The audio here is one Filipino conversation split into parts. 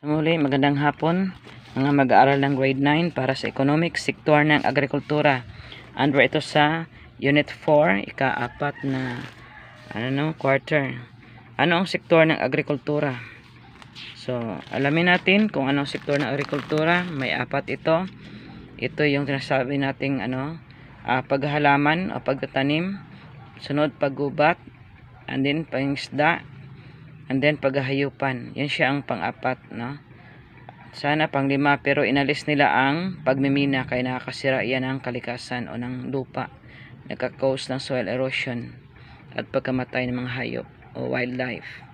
Muli, magandang hapon mga mag-aaral ng grade 9 para sa economic sector ng agrikultura. Under ito sa Unit 4, ika-4 na quarter. Ano ang sektor ng agrikultura? So, alamin natin kung anong sektor ng agrikultura. May 4 ito. Ito yung sinasabi nating paghalaman o pagtatanim, sunod paggubat, and then pangisda, and then paghahayupan. Yan siya ang pang-4, no? Sana pang-5, pero inalis nila ang pagmimina kaya nakakasira yan ng kalikasan o ng lupa. Nagka-cause ng soil erosion at pagkamatay ng mga hayop o wildlife.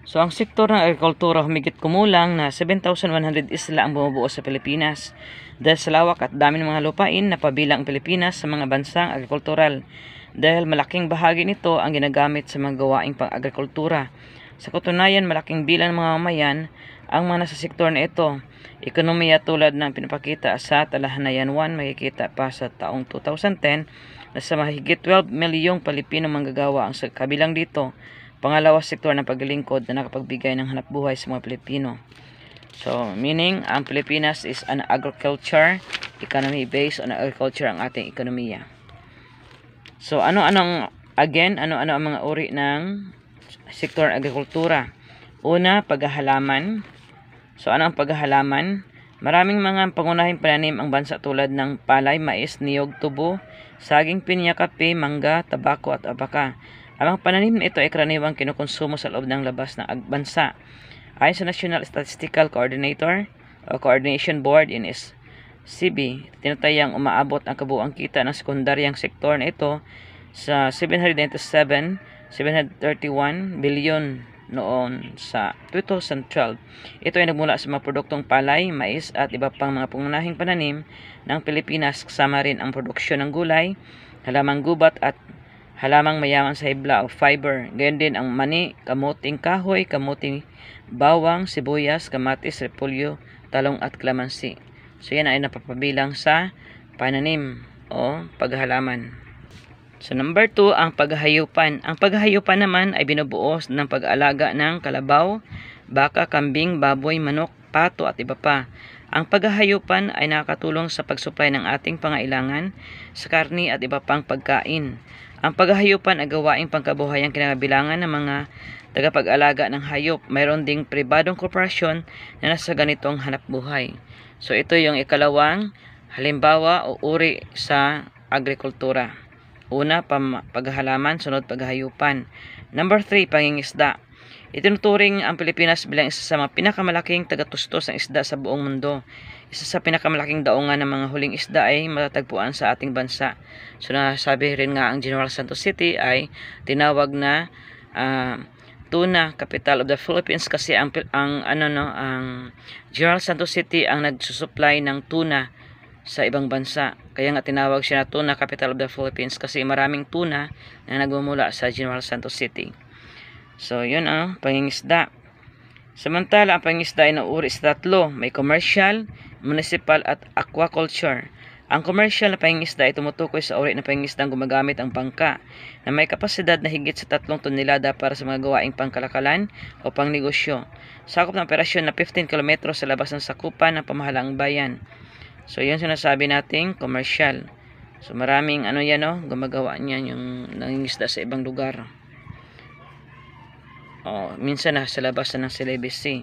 So ang sektor ng agrikultura, humigit kumulang na 7,100 isla ang bumubuo sa Pilipinas. Dahil sa lawak at dami ng mga lupain, napabilang ang Pilipinas sa mga bansang agrikultural. Dahil malaking bahagi nito ang ginagamit sa mga gawaing pang-agrikultura. Sa katunayan, malaking bilang ng mga mamayan ang mga nasa sektor na ito. Ekonomiya tulad ng pinapakita sa Talahanayan 1, makikita pa sa taong 2010 na sa mahigit 12 milyong Pilipino manggagawa ang kabilang dito. Pangalawa, sektor ng paglilingkod na nakapagbigay ng hanapbuhay sa mga Pilipino. So, meaning, ang Pilipinas is an agriculture economy based on agriculture ang ating ekonomiya. So, ano-ano ang mga uri ng sektor ng agrikultura? Una, paghahalaman. So, ano ang paghahalaman? Maraming mga pangunahing pananim ang bansa tulad ng palay, mais, niyog, tubo, saging, pinya, kape, mangga, tabako at abaka. Ang mga pananim na ito ay karaniwang kinukonsumo sa loob ng labas ng bansa. Ayon sa National Statistical Coordinator o Coordination Board in SCB, tinatayang umaabot ang kabuuang kita ng sekundaryang sektor na ito sa 731 billion noon sa 2012. Ito ay nagmula sa mga produktong palay, mais at iba pang mga pangunahing pananim ng Pilipinas, kasama rin ang produksyon ng gulay, halamang gubat at halamang mayaman sa hibla o fiber. Gayon din ang mani, kamuting kahoy, kamuting bawang, sibuyas, kamatis, repolyo, talong at kalamansi. So yan ay napapabilang sa pananim o paghalaman. So number 2, ang paghahayupan. Ang paghahayupan naman ay binubuo ng pag-aalaga ng kalabaw, baka, kambing, baboy, manok, pato at iba pa. Ang paghahayupan ay nakakatulong sa pagsupply ng ating pangailangan sa karni at iba pang pagkain. Ang paghahayupan ay gawaing pangkabuhayang kinakabilangan ng mga tagapag-alaga ng hayop. Mayroon ding pribadong korporasyon na nasa ganitong hanapbuhay. So ito yung ikalawang halimbawa o uri sa agrikultura. Una, paghahalaman, sunod paghahayupan. Number 3, pangingisda. Itinuturing ang Pilipinas bilang isa sa mga pinakamalaking tagatustos ng isda sa buong mundo. Isa sa pinakamalaking daungan ng mga huling isda ay matatagpuan sa ating bansa. So nasabi rin nga ang General Santos City ay tinawag na tuna capital of the Philippines kasi ang General Santos City ang nagsusupply ng tuna sa ibang bansa. Kaya nga tinawag siya na tuna capital of the Philippines kasi maraming tuna na nagmumula sa General Santos City. So yun pangingisda. Samantala ang pangingisda ay nauri sa 3. May commercial, municipal at aquaculture. Ang commercial na pangingisda ay tumutukoy sa uri na pangingisdang gumagamit ang bangka na may kapasidad na higit sa 3 tonelada para sa mga gawaing pangkalakalan o pangnegosyo. Sakop ng operasyon na 15 km sa labas ng sakupan ng pamahalaang bayan. So yun sinasabi nating commercial. So maraming gumagawa niyan yung nangingisda sa ibang lugar. Minsan na sa labas na ng Celebes Sea.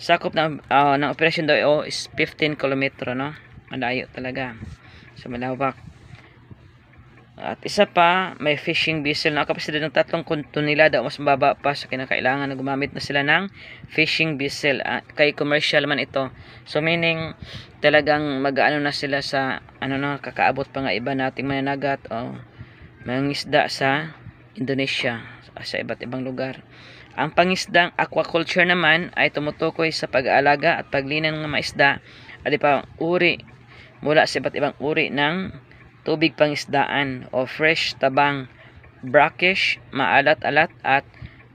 Sakop ng operasyon daw is 15 km, no? Malayo talaga. So malawak. At isa pa, may fishing vessel na kapasidad ng 3 tonelada o mas mababa pa sa kinakailangan na gumamit na sila ng fishing vessel. Kay commercial man ito. So meaning talagang mag-ano na sila sa kakaabot pa nga iba nating mananagat o mangingisda sa Indonesia, sa iba't ibang lugar. Ang pangisdang aquaculture naman ay tumutukoy sa pag-aalaga at paglinan ng mga isda at iba uri mula sa iba't ibang uri ng tubig pangisdaan o fresh, tabang, brackish, maalat-alat at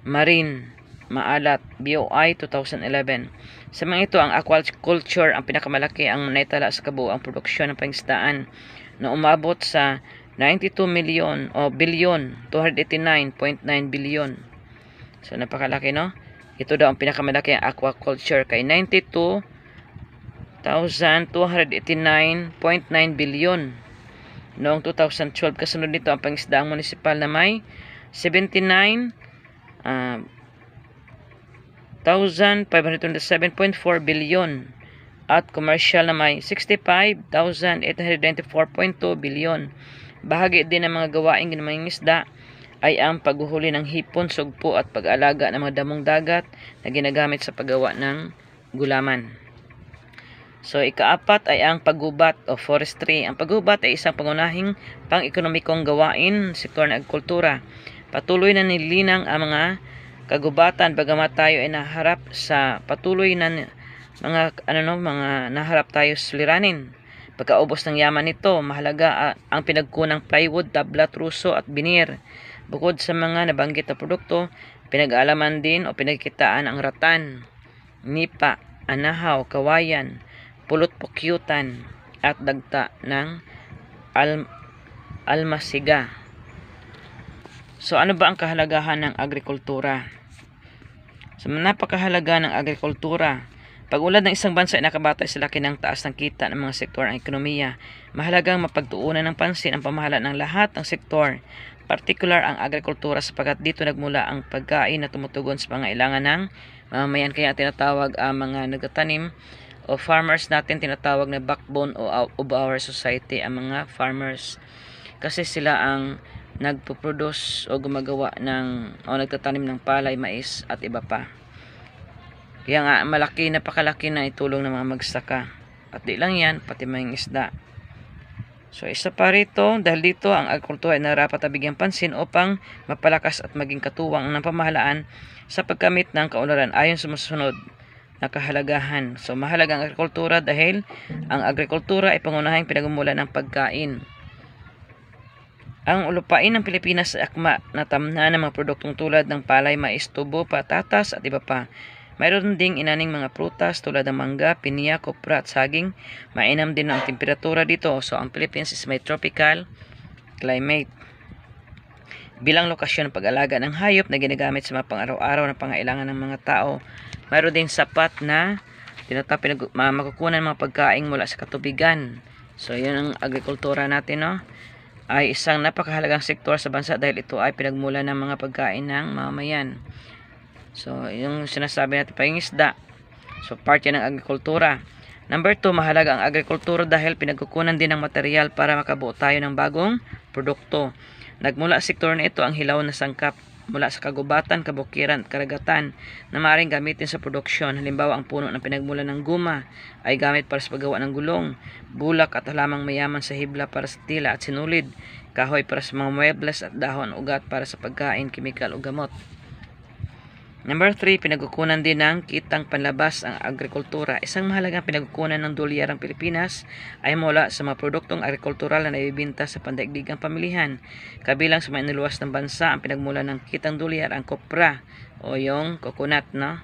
marine, maalat, BOI 2011. Sa mga ito, ang aquaculture ang pinakamalaki ang naitala sa kabuuang produksyon ng pangisdaan na umabot sa 92 billion, 289.9 billion. So napakalaki, no? Ito daw ang pinakamalaki ang aquaculture kay 92,289.9 billion noong 2012. Kasunod nito ang pangisdaang munisipal na may 79,527.4 billion at commercial na may 65,894.2 billion. Bahagi din ng mga gawaing ginamang isda ay ang paghuhuli ng hipon, sugpo at pag-alaga ng mga damong dagat na ginagamit sa paggawa ng gulaman. So, ikaapat ay ang paggubat o forestry. Ang paggubat ay isang pangunahing pang-ekonomikong gawain sektor ng agrikultura. Patuloy na nilinang ang mga kagubatan bagamat tayo ay naharap sa patuloy na mga naharap tayo suliranin. Pagkaubos ng yaman nito, mahalaga ang pinagkunang plywood, tabla, truso at binir. Bukod sa mga nabanggit na produkto, pinag-aalaman din o pinagkitaan ang ratan, nipa, anahaw, kawayan, pulot pukyutan at dagta ng almasiga. So ano ba ang kahalagahan ng agrikultura? So napakahalaga ng agrikultura. Pag-unlad ng isang bansa ay nakabatay sa laki ng taas ng kita ng mga sektor ng ekonomiya. Mahalagang mapagtuunan ng pansin ang pamahalaan ng lahat ng sektor, partikular ang agrikultura sapagkat dito nagmula ang pagkain na tumutugon sa pangailangan ng mamamayan. Kaya tinatawag ang mga nagtatanim o farmers natin, tinatawag na backbone of our society, ang mga farmers. Kasi sila ang nagpo-produce o gumagawa ng o nagtatanim ng palay, mais at iba pa. Kaya nga napakalaki na itulong ng mga magsaka. At di lang yan, pati mga isda. So isa pa rito, dahil dito ang agrikultura ay narapat na bigyang pansin upang mapalakas at maging katuwang ng pamahalaan sa pagkamit ng kaunlaran ayon sa susunod na kahalagahan. So mahalaga ang agrikultura dahil ang agrikultura ay pangunahing pinagmumulan ng pagkain. Ang lupain ng Pilipinas ay akma na tamna ng mga produktong tulad ng palay, mais, tubo, patatas at iba pa. Mayroon ding inaning mga prutas tulad ng mangga, pinya, kopra at saging. Mainam din ang temperatura dito. So ang Philippines is may tropical climate. Bilang lokasyon ng pag-alaga ng hayop na ginagamit sa mga pang-araw-araw na pangailangan ng mga tao, mayroon din sapat na makukunan mga pagkain mula sa katubigan. So yun ang agrikultura natin, no? Ay isang napakahalagang sektor sa bansa dahil ito ay pinagmula ng mga pagkain ng mamamayan. So, yung sinasabi natin pangingisda. So, part yan ng agrikultura. Number 2, mahalaga ang agrikultura dahil pinagkukunan din ng material para makabuo tayo ng bagong produkto. Nagmula sa sektor na ito ang hilaw na sangkap mula sa kagubatan, kabukiran at karagatan na maaaring gamitin sa produksyon. Halimbawa, ang puno ng pinagmula ng guma ay gamit para sa paggawa ng gulong, bulak at halamang mayaman sa hibla para sa tila at sinulid, kahoy para sa mga muebles at dahon ugat para sa pagkain, kemikal o gamot. Number 3, pinagkukunan din ng kitang panlabas ang agrikultura. Isang mahalagang pinagkukunan ng dolyar ang Pilipinas ay mula sa mga produktong agrikultural na naibibinta sa pandaigdigang pamilihan. Kabilang sa mga iniluwas ng bansa ang pinagmula ng kitang dolyar ang kopra o yung coconut, no?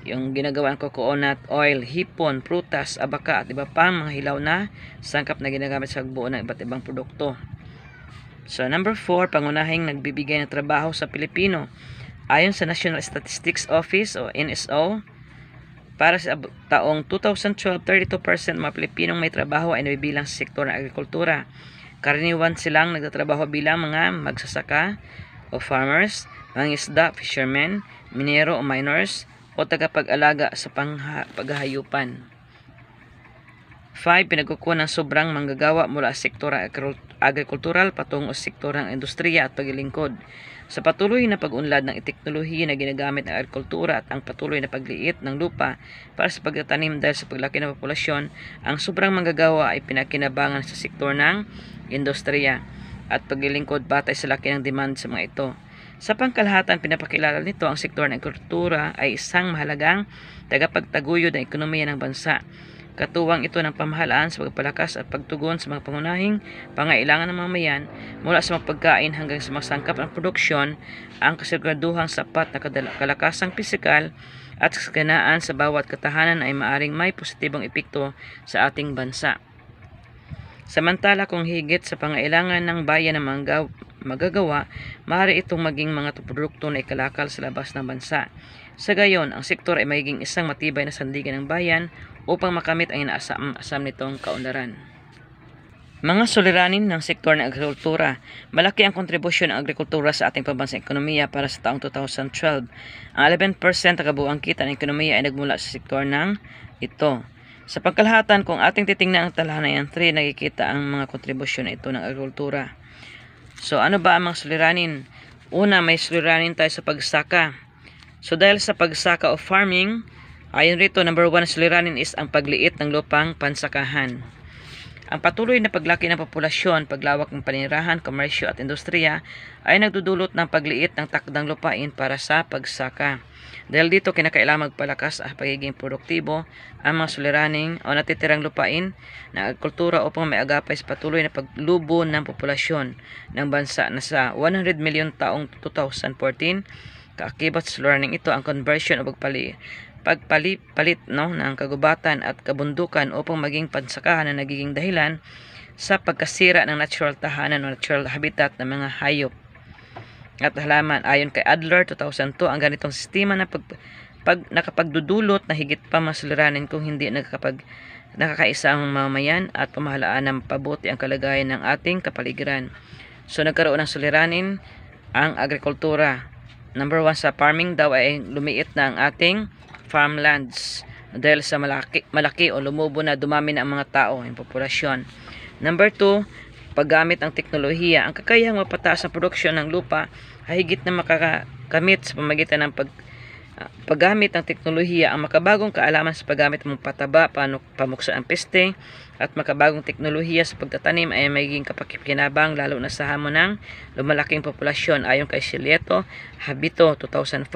Yung ginagawa ng coconut oil, hipon, prutas, abaka at iba pang mga hilaw na sangkap na ginagamit sa pagbuo ng iba't ibang produkto. So number 4, pangunahing nagbibigay ng trabaho sa Pilipino. Ayon sa National Statistics Office o NSO, para sa taong 2012, 32% mga Pilipinong may trabaho ay nabibilang sa sektor ng agrikultura. Karaniwan silang nagtatrabaho bilang mga magsasaka o farmers, mangingisda, fishermen, minero o miners, o tagapag-alaga sa paghahayupan. 5. Pinagkukunan ng sobrang manggagawa mula sa sektor agrikultural patungo sa sektor ng industriya at paglilingkod. Sa patuloy na pag-unlad ng teknolohiya na ginagamit ng agrikultura at ang patuloy na pagliit ng lupa para sa pagtatanim dahil sa paglaki ng populasyon, ang sobrang manggagawa ay pinakinabangan sa sektor ng industriya at paglilingkod batay sa laki ng demand sa mga ito. Sa pangkalahatan, pinapakilala nito ang sektor ng agrikultura ay isang mahalagang tagapagtaguyod ng ekonomiya ng bansa. Katuwang ito ng pamahalaan sa pagpalakas at pagtugon sa mga pangunahing pangailangan ng mamamayan mula sa mga pagkain hanggang sa mga sangkap ng produksyon, ang kasiguraduhang sapat na kalakasang pisikal at kasaganaan sa bawat katahanan ay maaring may positibong epekto sa ating bansa. Samantala kung higit sa pangailangan ng bayan na magagawa, maaari itong maging mga produkto na ikalakal sa labas ng bansa. Sa gayon, ang sektor ay magiging isang matibay na sandigan ng bayan upang makamit ang inaasam nitong kaunlaran. Mga suliranin ng sektor ng agrikultura. Malaki ang kontribusyon ng agrikultura sa ating pambansang ekonomiya para sa taong 2012. Ang 11% ng kabuuang kita ng ekonomiya ay nagmula sa sektor ng ito. Sa pangkalahatan, kung ating titingnan ang talahanayan 3, nakikita ang mga kontribusyon na ito ng agrikultura. So, ano ba ang mga suliranin? Una, may suliranin tayo sa pagsaka. So, dahil sa pagsaka o farming, ayon rito, number 1 suliranin is ang pagliit ng lupang pansakahan. Ang patuloy na paglaki ng populasyon, paglawak ng paninirahan, komersyo at industriya ay nagdudulot ng pagliit ng takdang lupain para sa pagsaka. Dahil dito kinakailangan magpalakas ang pagiging produktibo ang mga suliraning o natitirang lupain ng agrikultura upang may agapay sa patuloy na paglubo ng populasyon ng bansa na sa 100 milyon taong 2014. Kaakibat sa suliraning ito ang conversion o pagpalit ng kagubatan at kabundukan upang maging pansakahan na nagiging dahilan sa pagkasira ng natural tahanan o natural habitat ng mga hayop at halaman. Ayon kay Adler 2002, ang ganitong sistema na nakapagdudulot na higit pa mas suliranin kung hindi nakakaisa ang mamamayan at pamahalaan ng pabuti ang kalagayan ng ating kapaligiran. So nagkaroon ng suliranin ang agrikultura. Number 1 sa farming daw ay lumiit na ang ating farmlands dahil sa malaki o lumubo na dumami na ang mga tao, ang populasyon. Number 2, paggamit ng teknolohiya. Ang kakayahang mapataas ang produksyon ng lupa ay higit na makakamit sa pamagitan ng paggamit ng teknolohiya. Ang makabagong kaalaman sa paggamit ng pataba, pamuksa ang peste, at makabagong teknolohiya sa pagtatanim ay magiging kapakikinabang lalo na sa hamon ng lumalaking populasyon. Ayon kay Silieto Habito 2005,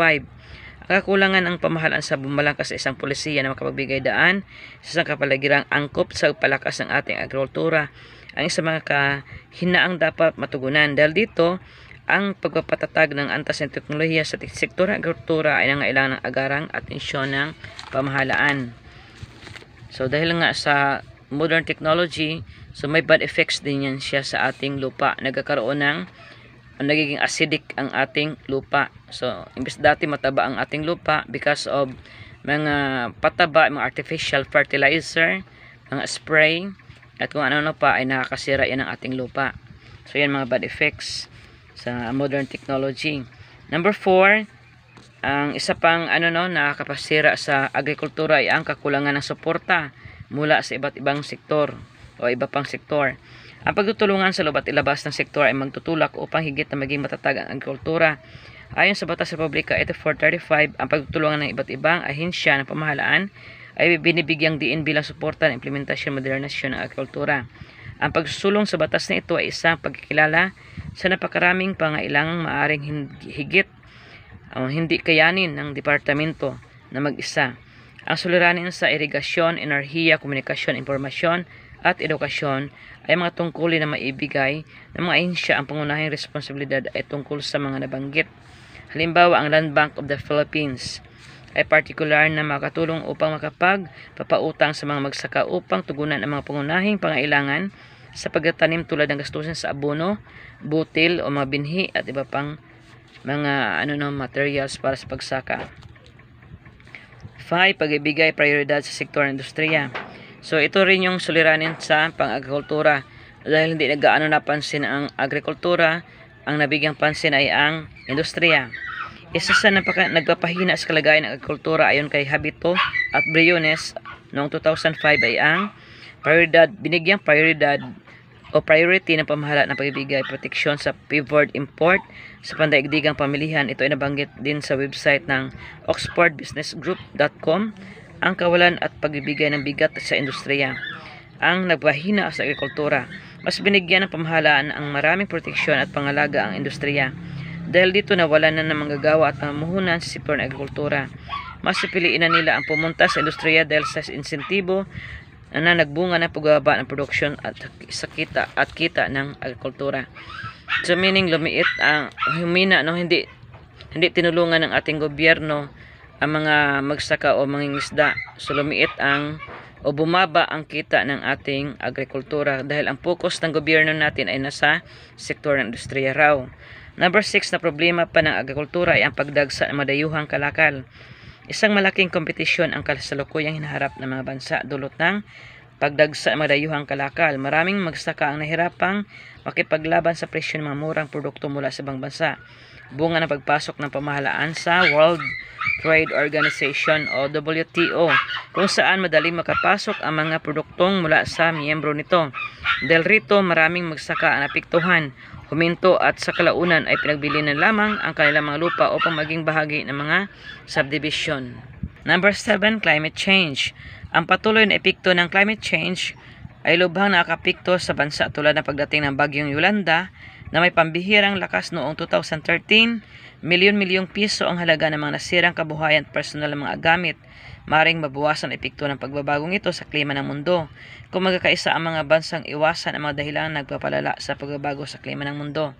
ang kakulangan ng pamahalaan sa bumalangkas sa isang polisiya na makapagbigay daan sa isang kapalagirang angkop sa palakas ng ating agrikultura ang isang mga kahinaang dapat matugunan. Dahil dito, ang pagpapatatag ng antas ng teknolohiya sa sektor ng agrikultura ay nangailangan ng agarang atensyon ng pamahalaan. So dahil nga sa modern technology, so may bad effects din yan siya sa ating lupa. Nagiging acidic ang ating lupa. So imbes dati mataba ang ating lupa because of mga pataba, mga artificial fertilizer, mga spray, at kung ano-ano pa ay nakakasira yan ang ating lupa. So yan mga bad effects sa modern technology. Number 4, ang isa pang nakakapasira sa agrikultura ay ang kakulangan ng suporta mula sa iba't ibang sektor o iba pang sektor. Ang pagtutulungan sa loob at ilabas ng sektor ay magtutulak upang higit na maging matatag ang agrikultura. Ayon sa Batas Republika 8435, ang pagtutulungan ng iba't ibang ahensya ng pamahalaan ay binibigyang diin bilang suporta ng implementasyon modernasyon ng agrikultura. Ang pagsusulong sa batas na ito ay isang pagkikilala sa napakaraming pangailangang maaring hindi kayanin ng departamento na mag-isa. Ang suliranin sa irigasyon, enerhiya, komunikasyon, impormasyon at edukasyon ay mga tungkulin na maibigay ng mga ahensya. Ang pangunahing responsibilidad ay tungkol sa mga nabanggit. Halimbawa, ang Land Bank of the Philippines ay partikular na makatulong upang makapagpapautang sa mga magsaka upang tugunan ang mga pangunahing pangailangan sa pagtatanim tulad ng gastusin sa abono, butil o mga binhi at iba pang mga materials para sa pagsaka. 5. Pagbibigay prioridad sa sektor ng industriya. So ito rin yung suliranin sa pang-agrikultura. Dahil hindi nagaano napansin ang agrikultura, ang nabigyang pansin ay ang industriya. Isa sa nagpapahina sa kalagayan ng agrikultura ayon kay Habito at Briones noong 2005 ay ang binigyang prioridad o priority ng pamahala ng pagbibigay proteksyon sa favored import sa pandaigdigang pamilihan. Ito ay nabanggit din sa website ng oxfordbusinessgroup.com. Ang kawalan at pagbibigay ng bigat sa industriya ang nagpahina sa agrikultura. Mas binigyan ng pamahalaan ang maraming proteksyon at pangalaga ang industriya. Dahil dito nawalan na ng manggagawa at pamumuhunan sa sektor ng agrikultura. Mas pipiliin na nila ang pumunta sa industriya dahil sa insentibo na nagbunga ng pagbaba ng produksyon at kita ng agrikultura. So meaning lumiit ang humina hindi tinulungan ng ating gobyerno ang mga magsaka o mangingisda. So lumiit o bumaba ang kita ng ating agrikultura dahil ang focus ng gobyerno natin ay nasa sektor ng industriya raw. Number 6 na problema pa ng agrikultura ay ang pagdagsa ng madayuhang kalakal. Isang malaking kompetisyon ang kasalukuyang hinaharap ng mga bansa dulot ng pagdagsa ng mga dayuhang kalakal. Maraming magsaka ang nahirapang makipaglaban sa presyo ng mga murang produkto mula sa ibang bansa. Bunga ng pagpasok ng pamahalaan sa World Trade Organization o WTO, kung saan madaling makapasok ang mga produktong mula sa miyembro nito. Dahil rito, maraming magsaka ang napiktuhan, huminto at sa kalaunan ay pinagbili na lamang ang kanilang mga lupa upang maging bahagi ng mga subdivision. Number 7, climate change. Ang patuloy na epekto ng climate change ay lubhang nakakapekto sa bansa tulad ng pagdating ng bagyong Yolanda na may pambihirang lakas noong 2013. Milyon-milyong piso ang halaga ng mga nasirang kabuhayan at personal ng mga gamit. Maring mabawasan ang epekto ng pagbabagong ito sa klima ng mundo kung magkakaisa ang mga bansang iwasan ang mga dahilang nagpapalala sa pagbabago sa klima ng mundo.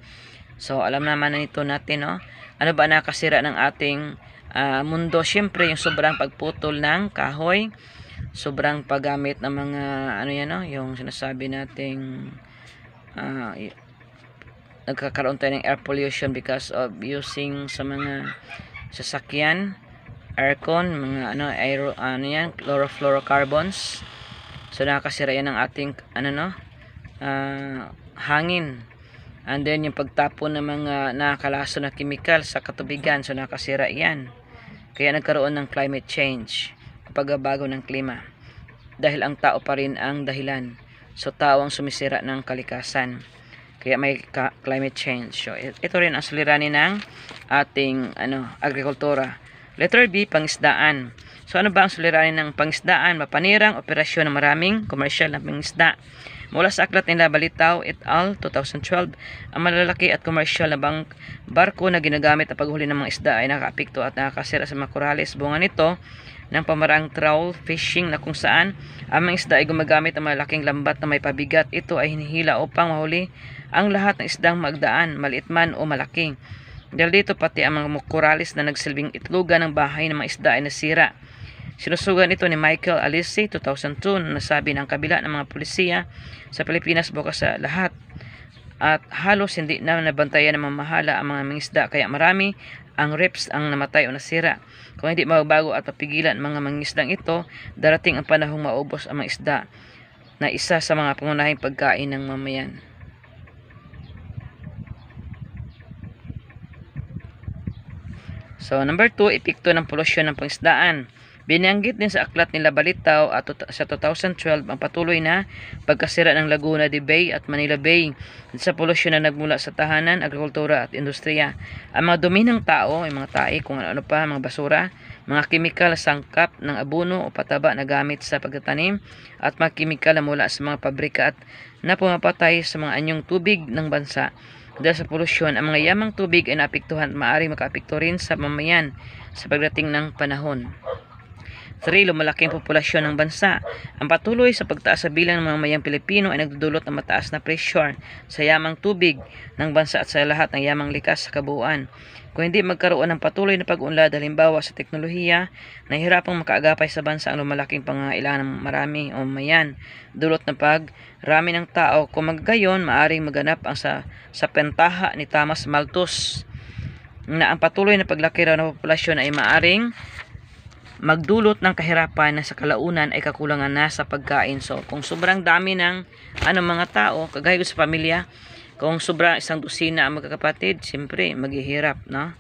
So, alam naman na nito natin, no? Ano ba nakasira ng ating mundo? Siyempre, yung sobrang pagputol ng kahoy, sobrang paggamit ng mga, ano yan, no? Yung sinasabi nating nagkakaroon tayo ng air pollution because of using sa mga sasakyan, aircon, mga chlorofluorocarbons. So nakakasira yan ng ating hangin. And then yung pagtapon ng mga nakakalaso na chemical sa katubigan, so nakakasira yan. Kaya nagkaroon ng climate change, pagbabago ng klima. Dahil ang tao pa rin ang dahilan. So tao ang sumisira ng kalikasan. Kaya may climate change. So ito rin ang suliranin ng ating agrikultura. Letter B, pangisdaan. So ano ba ang suliranin ng pangisdaan? Mapanirang operasyon ng maraming komersyal na pangisda. Mula sa aklat nila Balitaw et al. 2012, ang malalaki at komersyal na barko na ginagamit na paghuli ng mga isda ay nakakaapekto at nakakasira sa mga korales. Bunga nito ng pamarang trawl fishing na kung saan ang mga isda ay gumagamit ng malaking lambat na may pabigat. Ito ay hinihila upang mahuli ang lahat ng isdang magdaan, maliit man o malaki. Dahil dito pati ang mga korales na nagsilbing itlogan ng bahay ng mga isda ay nasira. Sinusugan ito ni Michael Alisi 2002 na nasabi ng kabila ng mga pulisiya sa Pilipinas bukas sa lahat at halos hindi na nabantayan ng mamahala ang mga mangisda, kaya marami ang reefs ang namatay o nasira. Kung hindi magbago at papigilan ang mga mangisdang ito, darating ang panahong maubos ang mga isda na isa sa mga pangunahing pagkain ng mamayan. So, number 2, epekto ng polusyon ng pangisdaan. Binanggit din sa aklat nila Balitaw at sa 2012 ang patuloy na pagkasira ng Laguna de Bay at Manila Bay sa polusyon na nagmula sa tahanan, agrikultura at industriya. Ang mga dumi ng tao, ay mga tae, kung ano pa, mga basura, mga kemikal sangkap ng abono o pataba na gamit sa pagtatanim at mga kemikal na mula sa mga pabrika at na pumapatay sa mga anyong tubig ng bansa. Dahil sa polusyon, ang mga yamang tubig ay naapektuhan at maaaring makaapekto rin sa mamayan sa pagdating ng panahon. 3. Lumalaki ang populasyon ng bansa. Ang patuloy sa pagtaas sa bilang ng mga mamayang Pilipino ay nagdudulot ng mataas na pressure sa yamang tubig ng bansa at sa lahat ng yamang likas sa kabuuan. Kung hindi magkaroon ng patuloy na pag-unlad halimbawa sa teknolohiya, nahihirapang makaagapay sa bansa ang lumalaking pangailangan ng marami o mamayan. Dulot ng pagrami ng tao. Kung maggayon, maaaring maganap ang sa pentaha ni Thomas Malthus na ang patuloy na paglaki raw ng populasyon ay maaaring magdulot ng kahirapan na sa kalaunan ay kakulangan na sa pagkain. So, kung sobrang dami ng mga tao, kagaya sa pamilya, kung sobrang isang dosina ang magkakapatid, siyempre, maghihirap, no?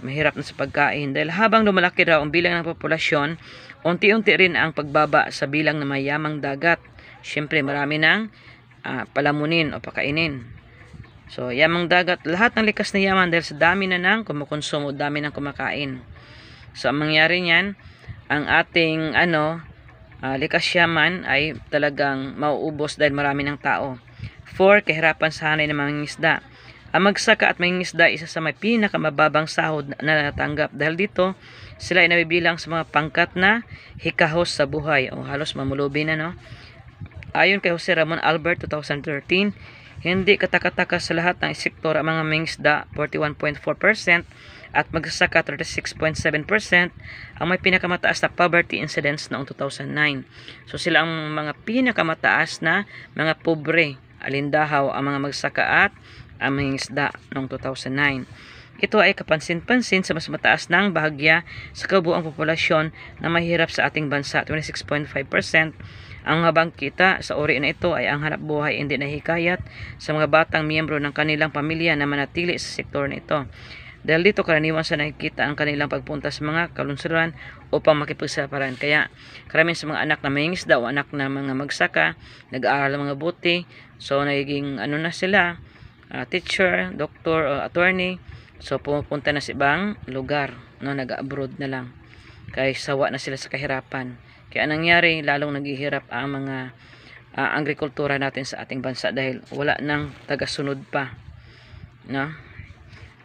Mahirap na sa pagkain. Dahil habang lumalaki raw ang bilang ng populasyon, unti-unti rin ang pagbaba sa bilang ng mayamang dagat. Siyempre, marami ng palamunin o pakainin. So, yamang dagat, lahat ng likas na yaman dahil sa dami na ng kumukonsumo, dami ng kumakain. So, ang mangyari niyan, ang ating likas yaman ay talagang mauubos dahil marami ng tao. 4. Kahirapan sa hanay ng mga mangingisda. Ang magsaka at mangingisda isa sa may pinakamababang sahod na natanggap. Dahil dito, sila ay nabibilang sa mga pangkat na hikahos sa buhay o halos mamulubi na, no? Ayon kay Jose Ramon Albert 2013, hindi katakataka sa lahat ng sektor ang mga mangingisda 41.4% at magsasaka 36.7% ang may pinakamataas na poverty incidence noong 2009. So sila ang mga pinakamataas na mga pobre, alindahaw ang mga magsasaka at ang mangingisda noong 2009. Ito ay kapansin-pansin sa mas mataas ng bahagya sa kabuuang populasyon na mahirap sa ating bansa, 26.5%. Ang mga bangkita sa uri na ito ay ang hanap buhay hindi nahikayat sa mga batang miyembro ng kanilang pamilya na manatili sa sektor na ito. Dahil dito karaniwan sa nakikita ang kanilang pagpunta sa mga kalunsuran upang makipagsapalaran. Kaya karamihan sa mga anak na mangingisda o anak na mga magsaka, nag-aaral ng mga buti, so nagiging na sila, teacher, doctor, o attorney. So pumupunta na sa ibang lugar, nag-abroad na lang. Kaya sawa na sila sa kahirapan. Kaya nangyari, lalong naghihirap ang mga agrikultura natin sa ating bansa dahil wala nang tagasunod pa. No?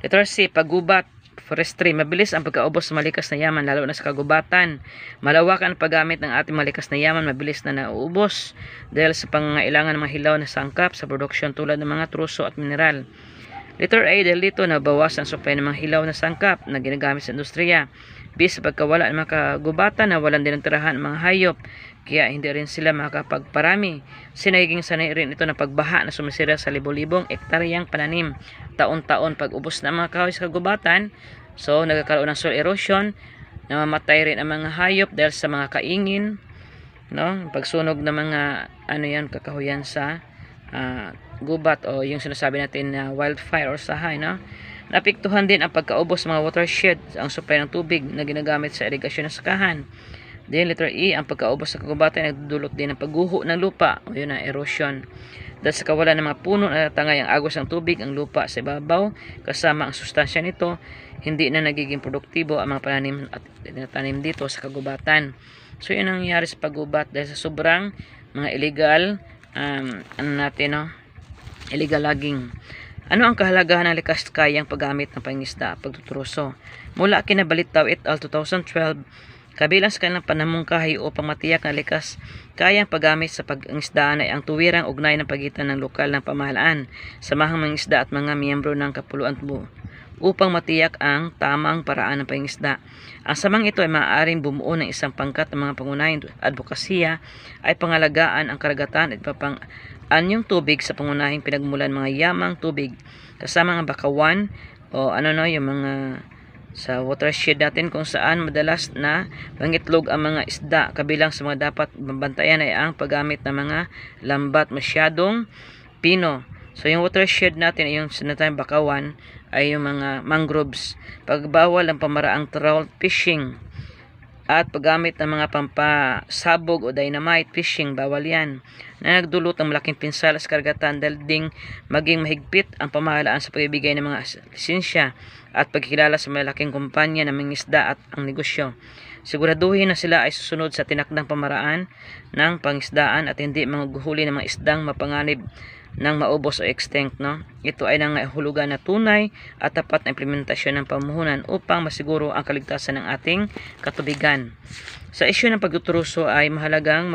Letter C, paggubat, forestry. Mabilis ang pagkaubos sa malikas na yaman, lalo na sa kagubatan. Malawakan ang paggamit ng ating malikas na yaman, mabilis na nauubos dahil sa pangangailangan ng mga hilaw na sangkap sa produksyon tulad ng mga truso at mineral. Letter A, dahil dito nabawasan ang supply ng mga hilaw na sangkap na ginagamit sa industriya. B, sa pagkawala ng mga kagubatan na walang din ang tirahan ng mga hayop, kaya hindi rin sila makakapagparami. Sinagiging sanay rin ito na pagbaha na sumisira sa libo-libong ektaryang pananim. Taon-taon pag ubos na mga kahoy sa kagubatan, so nagkakaroon ng soil erosion, namamatay rin ang mga hayop dahil sa mga kaingin, no? Pagsunog ng mga kakahuyan sa gubat o yung sinasabi natin na wildfire or sahay, no? Napiktuhan din ang pagkaubos ng mga watershed, ang supply ng tubig na ginagamit sa irigasyon ng sakahan. Then letter E, ang pagkaubos sa kagubatan ay nagdudulot din ng pagguho ng lupa o yun na erosion. Dahil sa kawalan ng mga puno na tangay ang agos ng tubig, ang lupa sa ibabaw kasama ang sustansya nito, hindi na nagiging produktibo ang mga pananim at tinatanim dito sa kagubatan. So yun ang nangyayari sa paggubat dahil sa sobrang mga illegal illegal logging. Ano ang kahalagahan ng likas kayang paggamit ng pangingisda, pagtutruso? Mula kinabalitaw et al. 2012, kabilang sa kanilang panamungkahi upang matiyak na likas kayang paggamit sa pangingisdaan ay ang tuwirang ugnay ng pagitan ng lokal ng pamahalaan, samahang mangingisda at mga miyembro ng kapuluan upang matiyak ang tamang paraan ng pangingisda. Ang samang ito ay maaaring bumuo ng isang pangkat ng mga pangunahing advokasya ay pangalagaan ang karagatan at anyong tubig sa pangunahing pinagmulan mga yamang tubig kasama ang bakawan o yung mga sa watershed natin kung saan madalas na pangitlog ang mga isda. Kabilang sa mga dapat mabantayan ay ang paggamit ng mga lambat masyadong pino. So yung watershed natin ay yung sinatayang bakawan ay yung mga mangroves. Pagbawal ang pamaraang trout fishing at paggamit ng mga pampasabog o dynamite fishing, bawal yan, na nagdulot ng malaking pinsala sa karagatan dahil ding maging mahigpit ang pamahalaan sa pagbibigay ng mga lisensya at pagkilala sa malaking kumpanya ng mangingisda at ang negosyo. Siguraduhin na sila ay susunod sa tinakdang pamaraan ng pangisdaan at hindi maghuhuli ng mga isdang mapanganib ng maubos o extinct, no? Ito ay nangahulugan na tunay at tapat na implementasyon ng pamuhunan upang masiguro ang kaligtasan ng ating katubigan. Sa isyu ng pagtutruso ay mahalagang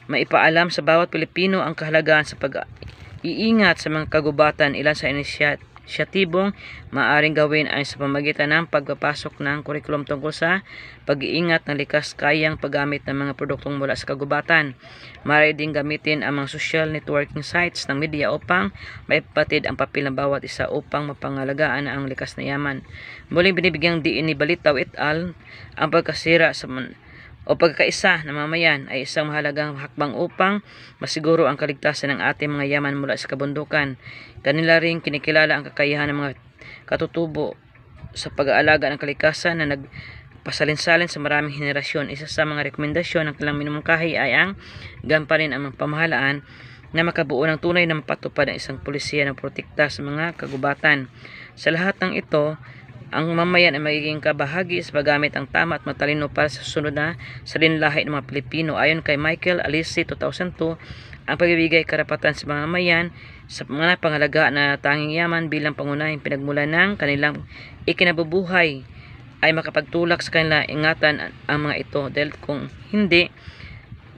maipaalam sa bawat Pilipino ang kahalagahan sa pag-iingat sa mga kagubatan. Ilan sa inisyatibong maaaring gawin ay sa pamagitan ng pagpapasok ng kurikulum tungkol sa pag-iingat ng likas kayang paggamit ng mga produktong mula sa kagubatan. Maaari din gamitin ang mga social networking sites ng media upang maipatid ang papel ng bawat isa upang mapangalagaan ang likas na yaman. Muling binibigyang diin ni Balitaw et al. Ang pagkasira o pagkakaisa ng mamayan ay isang mahalagang hakbang upang masiguro ang kaligtasan ng ating mga yaman mula sa kabundukan. Kanila ring kinikilala ang kakayahan ng mga katutubo sa pag-aalaga ng kalikasan na nagpasalin-salin sa maraming henerasyon. Isa sa mga rekomendasyon ng kanilang minumungkahi ay ang gampanin ang mga pamahalaan na makabuo ng tunay na mapatupad ng isang polisiya na protekta sa mga kagubatan. Sa lahat ng ito, ang mamayan ay magiging kabahagi sa paggamit ang tama at matalino para sa susunod na salinlahi ng mga Pilipino. Ayon kay Michael Alisi 2002, ang pagbibigay karapatan sa mga mamayan sa mga pangalaga na tanging yaman bilang pangunahing pinagmulan ng kanilang ikinabubuhay ay makapagtulak sa kanila ingatan ang mga ito dahil kung hindi,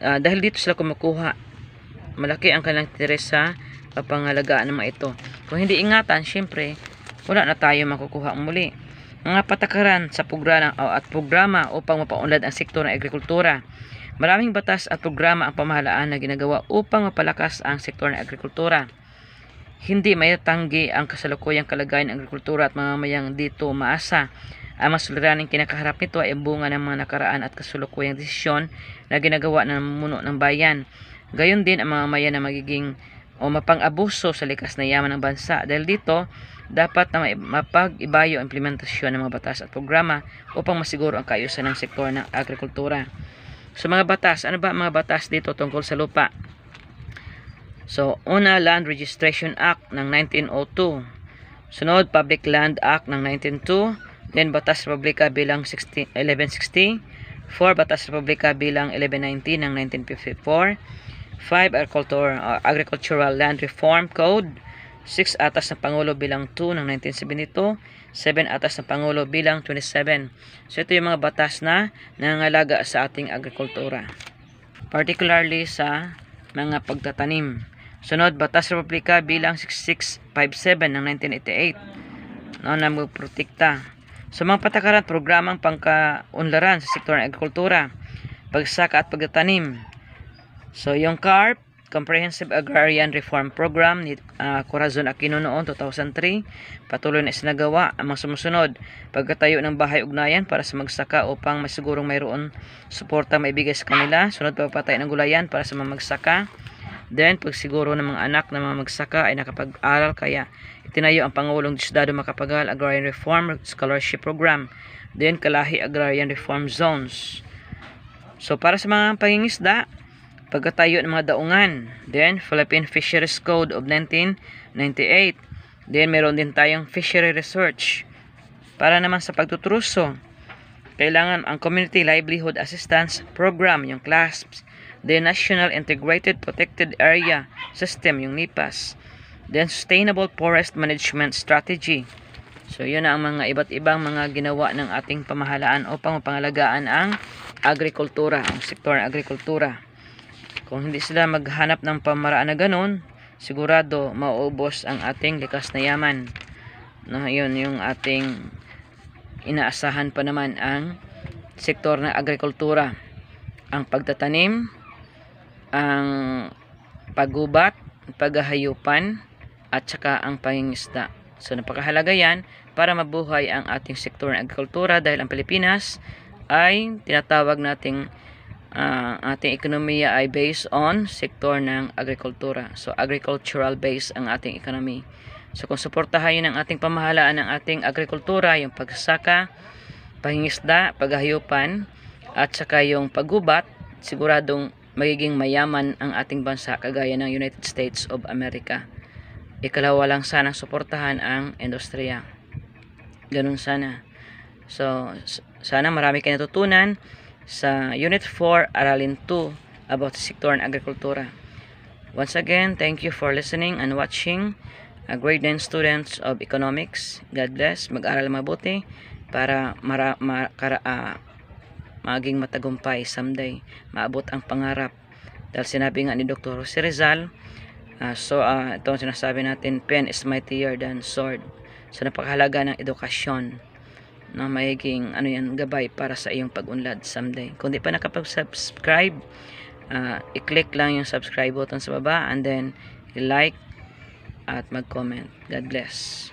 dahil dito sila kumukuha, malaki ang kanilang interes sa pangalagaan ng mga ito. Kung hindi ingatan, syempre wala na tayo makukuha muli. Mga patakaran sa programa upang mapaunlad ang sektor ng agrikultura. Maraming batas at programa ang pamahalaan na ginagawa upang mapalakas ang sektor ng agrikultura. Hindi mayatanggi ang kasalukuyang kalagayan ng agrikultura at mamamayang dito maasa. Ang mas suliraning kinakaharap nito ay ang bunga ng mga nakaraan at kasalukuyang desisyon na ginagawa ng muno ng bayan. Gayon din ang mamamayan na magiging o mapang-abuso sa likas na yaman ng bansa. Dahil dito, dapat na mapag-ibayo ang implementasyon ng mga batas at programa upang masiguro ang kaayusan ng sektor ng agrikultura. So mga batas, ano ba ang mga batas dito tungkol sa lupa? So, una, Land Registration Act ng 1902. Sunod, Public Land Act ng 1902. Then, Batas Republika bilang 1160. 4, Batas Republika bilang 1190 ng 1954. 5, Agricultural Land Reform Code. 6, Atas ng Pangulo bilang 2 ng 1972. 7, Atas ng Pangulo bilang 27. So, ito yung mga batas na nangangalaga sa ating agrikultura. Particularly sa mga pagtatanim. Sunod, Batas Republika bilang 6657 ng 1988 na magprotekta sa mga patakaran at programang pangkaunlaran sa sektor ng agrikultura, pagsaka at pagtatanim. So, yung CARP, Comprehensive Agrarian Reform Program ni Corazon Aquino noon 2003, patuloy na isinagawa ang mga sumusunod: pagkatayo ng bahay ugnayan para sa magsaka upang masigurong mayroon suporta maibigay sa kanila. Sunod, pagpatay ng gulayan para sa mga magsaka. Then, pagsiguro ng mga anak ng mga magsaka ay nakapag-aral, kaya itinayo ang Pangulong Diosdado Macapagal Agrarian Reform Scholarship Program. Then, Kalahi Agrarian Reform Zones. So, para sa mga pangingisda, pagkatayo ng mga daungan. Then, Philippine Fisheries Code of 1998. Then, meron din tayong Fishery Research. Para naman sa pagtutruso, kailangan ang Community Livelihood Assistance Program, yung CLASPS. The National Integrated Protected Area System, yung NIPAS. Then, Sustainable Forest Management Strategy. So, yun na ang mga iba't ibang mga ginawa ng ating pamahalaan upang mapangalagaan ang agrikultura, ang sektor ng agrikultura. Kung hindi sila maghanap ng pamaraan na ganun, sigurado mauubos ang ating likas na yaman. No, yun yung ating inaasahan pa naman ang sektor ng agrikultura. Ang pagtatanim, ang paggubat, paghahayupan, at saka ang pangingisda. So, napakahalaga yan para mabuhay ang ating sektor ng agrikultura, dahil ang Pilipinas ay tinatawag nating ating ekonomiya ay based on sektor ng agrikultura. So, agricultural based ang ating economy. So, kung suportahan ng ating pamahalaan ng ating agrikultura, yung pagsaka, pangingisda, paghahayupan, at saka yung paggubat, siguradong magiging mayaman ang ating bansa kagaya ng United States of America. Ikalawa lang sanang suportahan ang industriya. Ganun sana. So, sana marami kayo natutunan sa Unit 4, Aralin 2 about the sector ng agrikultura. Once again, thank you for listening and watching. Grade 9 students of economics, God bless. Mag-aral mabuti para maging matagumpay someday, maabot ang pangarap. Dahil sinabi nga ni Dr. Jose Rizal, ito ang sinasabi natin, pen is mightier than sword. So, napakahalaga ng edukasyon na magiging gabay para sa iyong pag-unlad someday. Kung di pa nakapag-subscribe, i-click lang yung subscribe button sa baba, and then i-like at mag-comment. God bless.